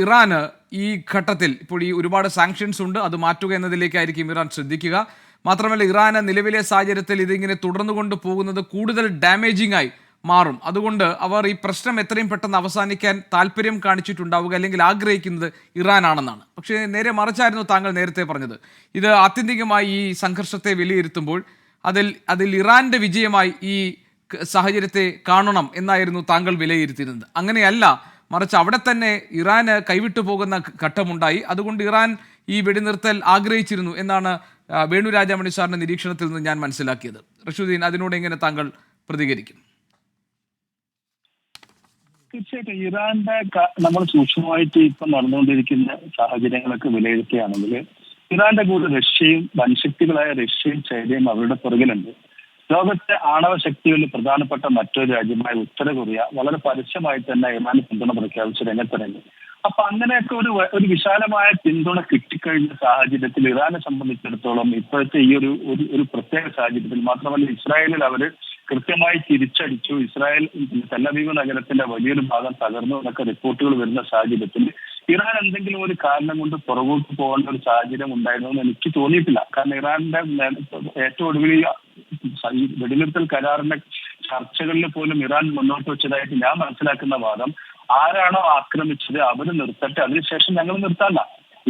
ഇറാന് ഈ ഘട്ടത്തിൽ ഇപ്പോൾ ഈ ഒരുപാട് സാങ്ഷൻസ് ഉണ്ട്, അത് മാറ്റുക എന്നതിലേക്കായിരിക്കും ഇറാൻ ശ്രദ്ധിക്കുക. മാത്രമല്ല ഇറാന് നിലവിലെ സാഹചര്യത്തിൽ ഇതിങ്ങനെ തുടർന്നുകൊണ്ട് പോകുന്നത് കൂടുതൽ ഡാമേജിംഗ് ആയി മാറും. അതുകൊണ്ട് അവർ ഈ പ്രശ്നം എത്രയും പെട്ടെന്ന് അവസാനിക്കാൻ താല്പര്യം കാണിച്ചിട്ടുണ്ടാവുക, അല്ലെങ്കിൽ ആഗ്രഹിക്കുന്നത് ഇറാനാണെന്നാണ്. പക്ഷേ നേരെ മറിച്ചായിരുന്നു താങ്കൾ നേരത്തെ പറഞ്ഞത്. ഇത് ആത്യന്തികമായി ഈ സംഘർഷത്തെ വിലയിരുത്തുമ്പോൾ അതിൽ ഇറാന്റെ വിജയമായി ഈ സാഹചര്യത്തെ കാണണം എന്നായിരുന്നു താങ്കൾ വിലയിരുത്തിയിരുന്നത്. അങ്ങനെയല്ല, മറിച്ച് അവിടെ തന്നെ ഇറാന് കൈവിട്ടു പോകുന്ന ഘട്ടമുണ്ടായി. അതുകൊണ്ട് ഇറാൻ ഈ വെടിനിർത്തൽ ആഗ്രഹിച്ചിരുന്നു എന്നാണ് വേണു രാജാമണി സാറിന്റെ നിരീക്ഷണത്തിൽ നിന്ന് ഞാൻ മനസ്സിലാക്കിയത്. റഷീദുദ്ദീൻ, അതിനോട് എങ്ങനെ താങ്കൾ പ്രതികരിക്കും? തീർച്ചയായിട്ടും ഇറാന്റെ നമ്മൾ സൂക്ഷ്മമായിട്ട് ഇപ്പൊ നടന്നുകൊണ്ടിരിക്കുന്ന സാഹചര്യങ്ങളൊക്കെ വിലയിരുത്തുകയാണെങ്കിൽ ഇറാന്റെ കൂടെ റഷ്യയും വൻശക്തികളായ റഷ്യയും ചൈനയും അവരുടെ പുറകിലുണ്ട്. ലോകത്തെ ആണവ ശക്തികളിൽ പ്രധാനപ്പെട്ട മറ്റൊരു രാജ്യമായ ഉത്തര കൊറിയ വളരെ പരസ്യമായി തന്നെ ഇറാന് പിന്തുണ പ്രഖ്യാപിച്ച് രംഗത്തിറങ്ങി. അപ്പൊ അങ്ങനെയൊക്കെ ഒരു വിശാലമായ പിന്തുണ കിട്ടിക്കഴിഞ്ഞ സാഹചര്യത്തിൽ ഇറാനെ സംബന്ധിച്ചിടത്തോളം ഇപ്പോഴത്തെ ഈ ഒരു പ്രത്യേക സാഹചര്യത്തിൽ, മാത്രമല്ല ഇസ്രായേലിൽ അവർ കൃത്യമായി തിരിച്ചടിച്ചു. ഇസ്രായേൽ തെല്ലവീവ് നഗരത്തിന്റെ വലിയൊരു ഭാഗം തകർന്നു എന്നൊക്കെ റിപ്പോർട്ടുകൾ വരുന്ന സാഹചര്യത്തിൽ ഇറാൻ എന്തെങ്കിലും ഒരു കാരണം കൊണ്ട് പുറകോട്ട് പോകേണ്ട ഒരു സാഹചര്യം ഉണ്ടായിരുന്നു എന്ന് എനിക്ക് തോന്നിയിട്ടില്ല. കാരണം ഇറാന്റെ ഏറ്റവും ഒടുവിൽ വെടിനിർത്തൽ കരാറിന്റെ ചർച്ചകളിൽ പോലും ഇറാൻ മുന്നോട്ട് വെച്ചതായിട്ട് ഞാൻ മനസ്സിലാക്കുന്ന വാദം, ആരാണോ ആക്രമിച്ചത് അവര് നിർത്തട്ടെ, അതിനുശേഷം ഞങ്ങൾ നിർത്താല്ല.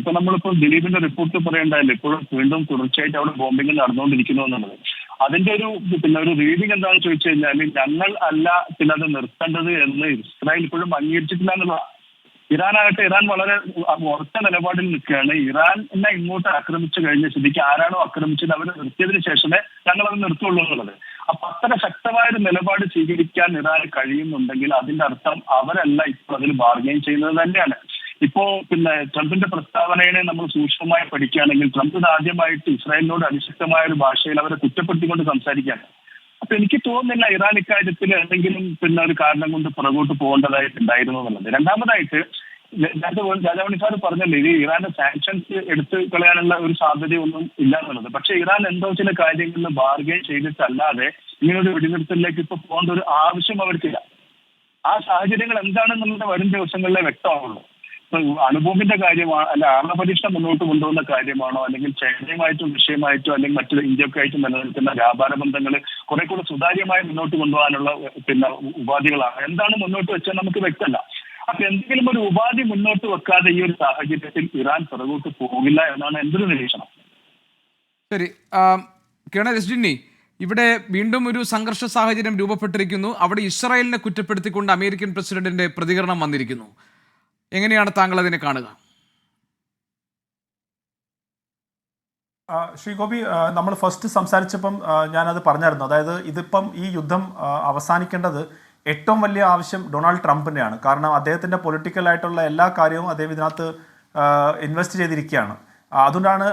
ഇപ്പൊ നമ്മളിപ്പോ ദിലീപിന്റെ റിപ്പോർട്ട് പറയേണ്ടതല്ലേ, ഇപ്പോഴും വീണ്ടും തുടർച്ചയായിട്ട് അവിടെ ബോംബിംഗ് നടന്നുകൊണ്ടിരിക്കുന്നു എന്നുള്ളത്. അതിന്റെ ഒരു റീഡിംഗ് എന്താണെന്ന് ചോദിച്ചു കഴിഞ്ഞാൽ, ഞങ്ങൾ അല്ല അത് നിർത്തേണ്ടത് എന്ന് ഇസ്രായേൽ ഇപ്പോഴും അംഗീകരിച്ചിട്ടില്ല എന്നുള്ളതാണ്. ഇറാൻ വളരെ ഉറച്ച നിലപാടിൽ നിൽക്കുകയാണ്. ഇറാനെ ഇങ്ങോട്ട് ആക്രമിച്ചു കഴിഞ്ഞ സ്ഥിതിക്ക് ആരാണോ ആക്രമിച്ചത് അവരെ നിർത്തിയതിനു ശേഷമേ ഞങ്ങൾ അത് നിർത്തുള്ളൂ എന്നുള്ളത്. അപ്പൊ അത്ര ശക്തമായ ഒരു നിലപാട് സ്വീകരിക്കാൻ ഇറാന് കഴിയുന്നുണ്ടെങ്കിൽ അതിന്റെ അർത്ഥം അവരല്ല ഇപ്പോൾ അതിൽ ബാർഗെയിൻ ചെയ്യുന്നത് തന്നെയാണ്. ഇപ്പോ ട്രംപിന്റെ പ്രസ്താവനയെ നമ്മൾ സൂക്ഷ്മമായി പഠിക്കുകയാണെങ്കിൽ, ട്രംപ് ആദ്യമായിട്ട് ഇസ്രായേലിനോട് അതിശക്തമായ ഒരു ഭാഷയിൽ അവരെ കുറ്റപ്പെടുത്തിക്കൊണ്ട് സംസാരിക്കുകയാണ്. അപ്പൊ എനിക്ക് തോന്നുന്നില്ല ഇറാൻ ഇക്കാര്യത്തിൽ എന്തെങ്കിലും ഒരു കാരണം കൊണ്ട് പുറകോട്ട് പോകേണ്ടതായിട്ടുണ്ടായിരുന്നു എന്നുള്ളത്. രണ്ടാമതായിട്ട് രാജാമണി സാർ പറഞ്ഞല്ലോ, ഇത് ഇറാന്റെ സാങ്ഷൻസ് എടുത്തു കളയാനുള്ള ഒരു സാധ്യതയൊന്നും ഇല്ല എന്നുള്ളത്. പക്ഷെ ഇറാൻ എന്തോ ചില കാര്യങ്ങളിൽ ബാർഗെയിൻ ചെയ്തിട്ടല്ലാതെ ഇങ്ങനൊരു വെടിനിർത്തലിലേക്ക് ഇപ്പൊ പോകേണ്ട ഒരു ആവശ്യം അവർക്കില്ല. ആ സാഹചര്യങ്ങൾ എന്താണെന്നുള്ളത് വരും ദിവസങ്ങളിലെ വ്യക്തമാവുള്ളൂ. അണുബോംബിന്റെ കാര്യമാണോ, അല്ല ആണവ പരീക്ഷണം മുന്നോട്ട് കൊണ്ടുപോകുന്ന കാര്യമാണോ, അല്ലെങ്കിൽ ചൈനയുമായിട്ടും റഷ്യയുമായിട്ടോ അല്ലെങ്കിൽ മറ്റു ഇന്ത്യക്കായിട്ടും നിലനിൽക്കുന്ന വ്യാപാര ബന്ധങ്ങൾ കുറെ കൂടെ സുതാര്യമായി മുന്നോട്ട് കൊണ്ടുപോകാനുള്ള ഉപാധികളാണ്. എന്താണ് മുന്നോട്ട് വെച്ചാൽ നമുക്ക് വ്യക്തമല്ല. അപ്പൊ എന്തെങ്കിലും ഒരു ഉപാധി മുന്നോട്ട് വെക്കാതെ ഈ ഒരു സാഹചര്യത്തിൽ ഇറാൻ പുറകോട്ട് പോകില്ല എന്നാണ് എന്റെ ഒരു നിരീക്ഷണം. ശരി, രജനി, ഇവിടെ വീണ്ടും ഒരു സംഘർഷ സാഹചര്യം രൂപപ്പെട്ടിരിക്കുന്നു. അവിടെ ഇസ്രായേലിനെ കുറ്റപ്പെടുത്തിക്കൊണ്ട് അമേരിക്കൻ പ്രസിഡന്റിന്റെ പ്രതികരണം വന്നിരിക്കുന്നു. എങ്ങനെയാണ് താങ്കൾ അതിനെ കാണുക? ശ്രീ ഗോപി, നമ്മൾ ഫസ്റ്റ് സംസാരിച്ചപ്പം ഞാനത് പറഞ്ഞായിരുന്നു. അതായത് ഇതിപ്പം ഈ യുദ്ധം അവസാനിക്കേണ്ടത് ഏറ്റവും വലിയ ആവശ്യം ഡൊണാൾഡ് ട്രംപിൻ്റെയാണ്. കാരണം അദ്ദേഹത്തിൻ്റെ പൊളിറ്റിക്കലായിട്ടുള്ള എല്ലാ കാര്യവും അദ്ദേഹം ഇതിനകത്ത് ഇൻവെസ്റ്റ് ചെയ്തിരിക്കുകയാണ്. അതുകൊണ്ടാണ്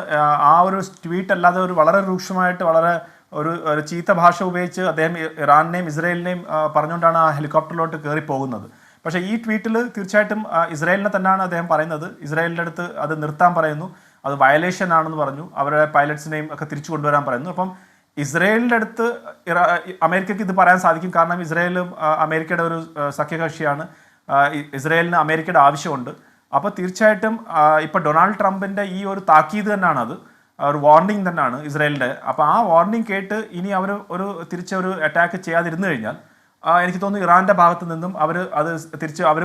ആ ഒരു ട്വീറ്റ് അല്ലാതെ ഒരു വളരെ രൂക്ഷമായിട്ട് വളരെ ഒരു ചീത്ത ഭാഷ ഉപയോഗിച്ച് അദ്ദേഹം ഇറാനെയും ഇസ്രായേലിനെയും പറഞ്ഞുകൊണ്ടാണ് ആ ഹെലികോപ്റ്ററിലോട്ട് കയറി പോകുന്നത്. പക്ഷേ ഈ ട്വീറ്റിൽ തീർച്ചയായിട്ടും ഇസ്രായേലിനെ തന്നെയാണ് അദ്ദേഹം പറയുന്നത്. ഇസ്രായേലിൻ്റെ അടുത്ത് അത് നിർത്താൻ പറയുന്നു, അത് വയലേഷൻ ആണെന്ന് പറഞ്ഞു, അവരുടെ പൈലറ്റ്സിനെയും ഒക്കെ തിരിച്ചു കൊണ്ടുവരാൻ പറയുന്നു. അപ്പം ഇസ്രായേലിൻ്റെ അടുത്ത് അമേരിക്കയ്ക്ക് ഇത് പറയാൻ സാധിക്കും. കാരണം ഇസ്രായേലും അമേരിക്കയുടെ ഒരു സഖ്യകക്ഷിയാണ്. ഇസ്രായേലിന് അമേരിക്കയുടെ ആവശ്യമുണ്ട്. അപ്പോൾ തീർച്ചയായിട്ടും ഇപ്പോൾ ഡൊണാൾഡ് ട്രംപിൻ്റെ ഈ ഒരു താക്കീത് തന്നെയാണ്, അത് ഒരു വാർണിംഗ് തന്നെയാണ് ഇസ്രായേലിൻ്റെ. അപ്പോൾ ആ വാർണിംഗ് കേട്ട് ഇനി അവർ തിരിച്ചൊരു അറ്റാക്ക് ചെയ്യാതിരുന്നു കഴിഞ്ഞാൽ എനിക്ക് തോന്നുന്നു ഇറാൻ്റെ ഭാഗത്തു നിന്നും അവർ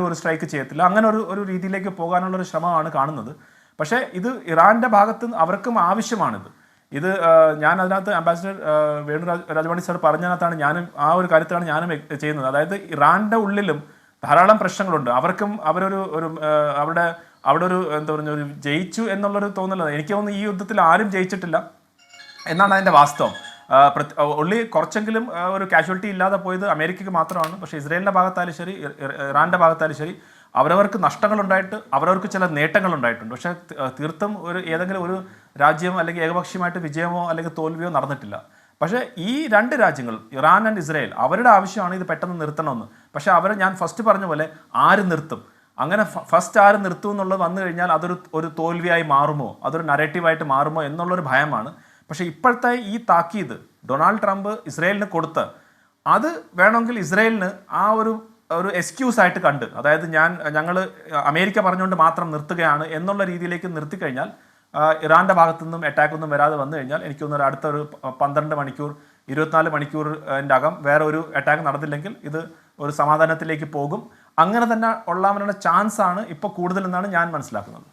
ഒരു സ്ട്രൈക്ക് ചെയ്യത്തില്ല. അങ്ങനെ ഒരു രീതിയിലേക്ക് പോകാനുള്ളൊരു ശ്രമമാണ് കാണുന്നത്. പക്ഷേ ഇത് ഇറാൻ്റെ ഭാഗത്ത് അവർക്കും ആവശ്യമാണിത്. ഞാൻ അതിനകത്ത് അംബാസിഡർ വേണു രാജവാണി സാർ പറഞ്ഞതിനകത്താണ് ഞാനും ആ ഒരു കാര്യത്തിലാണ് ഞാനും ചെയ്യുന്നത്. അതായത് ഇറാൻ്റെ ഉള്ളിലും ധാരാളം പ്രശ്നങ്ങളുണ്ട്. അവർക്കും അവിടെ ഒരു എന്താ പറയുക, ഒരു ജയിച്ചു എന്നുള്ളൊരു തോന്നലാണ്. എനിക്ക് തോന്നുന്നു ഈ യുദ്ധത്തിൽ ആരും ജയിച്ചിട്ടില്ല എന്നാണ് അതിൻ്റെ വാസ്തവം. ഉള്ളി കുറച്ചെങ്കിലും ഒരു കാഷ്വാലിറ്റി ഇല്ലാതെ പോയത് അമേരിക്കയ്ക്ക് മാത്രമാണ്. പക്ഷേ ഇസ്രായേലിൻ്റെ ഭാഗത്തായാലും ശരി, ഇറാൻ്റെ ഭാഗത്തായാലും ശരി, അവരവർക്ക് നഷ്ടങ്ങളുണ്ടായിട്ട് അവരവർക്ക് ചില നേട്ടങ്ങളുണ്ടായിട്ടുണ്ട്. പക്ഷേ തീർത്തും ഏതെങ്കിലും ഒരു രാജ്യം അല്ലെങ്കിൽ ഏകപക്ഷീയമായിട്ട് വിജയമോ അല്ലെങ്കിൽ തോൽവിയോ നടന്നിട്ടില്ല. പക്ഷേ ഈ രണ്ട് രാജ്യങ്ങൾ, ഇറാൻ ആൻഡ് ഇസ്രായേൽ, അവരുടെ ആവശ്യമാണ് ഇത് പെട്ടെന്ന് നിർത്തണമെന്ന്. പക്ഷേ ഞാൻ ഫസ്റ്റ് പറഞ്ഞ പോലെ ആര് നിർത്തും, അങ്ങനെ ഫസ്റ്റ് ആര് നിർത്തും എന്നുള്ളത് വന്നു കഴിഞ്ഞാൽ അതൊരു തോൽവിയായി മാറുമോ, അതൊരു നരേറ്റീവായിട്ട് മാറുമോ എന്നുള്ളൊരു ഭയമാണ്. പക്ഷേ ഇപ്പോഴത്തെ ഈ താക്കീത് ഡൊണാൾഡ് ട്രംപ് ഇസ്രായേലിന് കൊടുത്ത് അത് വേണമെങ്കിൽ ഇസ്രായേലിന് ആ ഒരു ഒരു എക്സ്ക്യൂസ് ആയിട്ട് കണ്ട്, അതായത് ഞങ്ങൾ അമേരിക്ക പറഞ്ഞുകൊണ്ട് മാത്രം നിർത്തുകയാണ് എന്നുള്ള രീതിയിലേക്ക് നിർത്തിക്കഴിഞ്ഞാൽ ഇറാന്റെ ഭാഗത്തുനിന്നും അറ്റാക്കൊന്നും വരാതെ വന്നു കഴിഞ്ഞാൽ എനിക്ക് തോന്നുന്നു അടുത്ത ഒരു 12 മണിക്കൂർ 24 മണിക്കൂറിൻ്റെ അകം വേറെ ഒരു അറ്റാക്ക് നടന്നില്ലെങ്കിൽ ഇത് ഒരു സമാധാനത്തിലേക്ക് പോകും. അങ്ങനെ തന്നെ ഉള്ളവരുടെ ചാൻസ് ആണ് ഇപ്പോൾ കൂടുതലെന്നാണ് ഞാൻ മനസ്സിലാക്കുന്നത്.